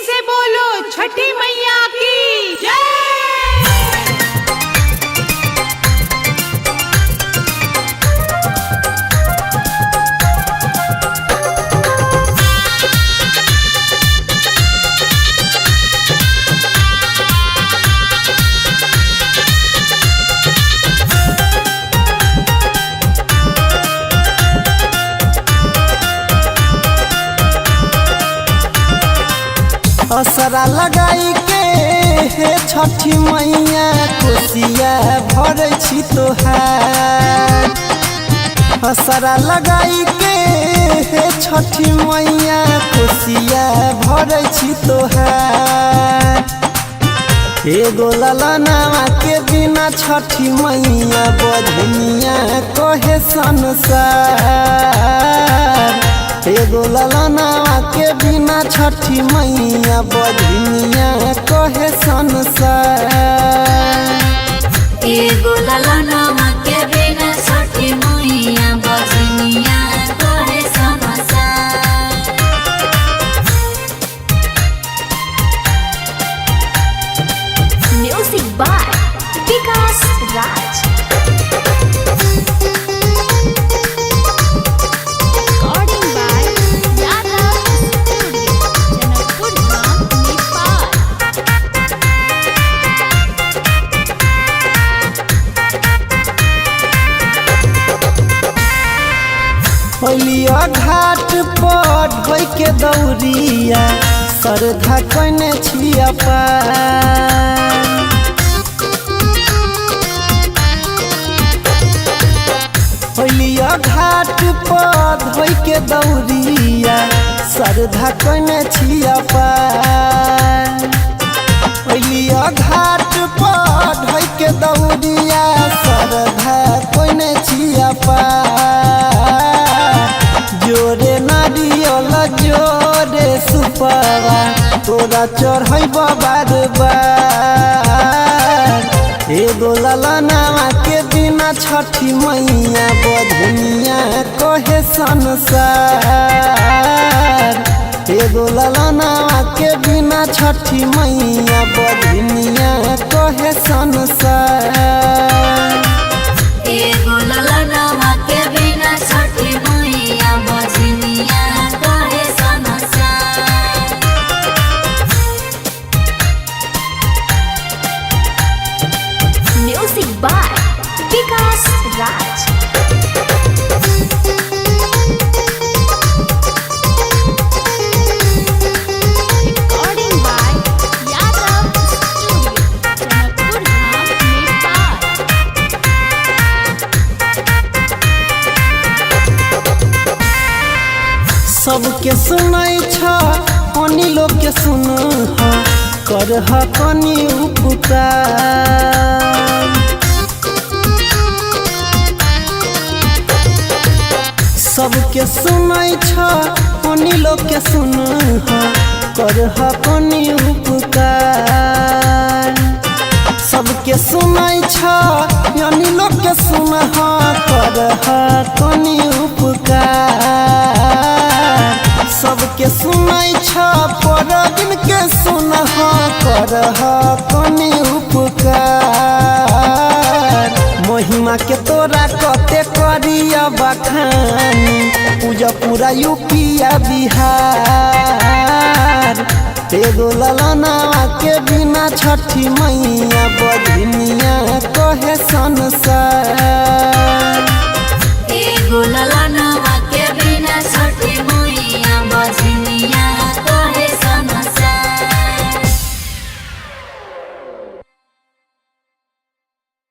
से बोलो छठी मैया की जय। असरा लगाई के हे छठी मैया कोसिया भरै छी तोहार। असरा लगाई के हे छठी मैया कोसिया भरै छी तोहार। एगो ललनावा के बिना छठी मैया बधनिया कहे संसार। एगो ललनावा के बिना छठी मैया बधनिया कहे संसार। एगो ललनावा के बिना छठी मैया बधनिया कहे संसार। म्यूजिक बाय विकास राज। होलिया घाट पर ढोइ के दौरिया श्रद्धा कने छिया पार। होलिया घाट पर ढोइ के दौरिया श्रद्धा कने छिया पार। होलिया घाट पर ढोइ के दौरिया श्रद्धा कने छिया पार। जोरे नारियल जोरे सुपवा तोरा चढ़ैब बार बार। एगो ललनावा के बिना छठी मैया बधनिया कहे संसार। एगो ललनावा के बिना छठी मैया बधनिया कहे संसार। एगो ललनावा के बिना छठी मैया बधनिया कहे संसार। म्यूजिक बाय विकास राज। सबके सुनाई छ अनि लोग के सुन करह कनी उपकार। सबके सुनाई छ अनि लोग के सुन करह कनी उपकार। सबके सुनाई छ अनि लोग के सुन करह कनी उपकार। सबके सुनाई छ परबिन के सुन करह कनी उपकार। महिमा के तोरा कते करिया बखानी पूजा पूरा यूपिया बिहार। एगो ललनावा के बिना छठी मैया बधनिया कहे संसार। एगो ललना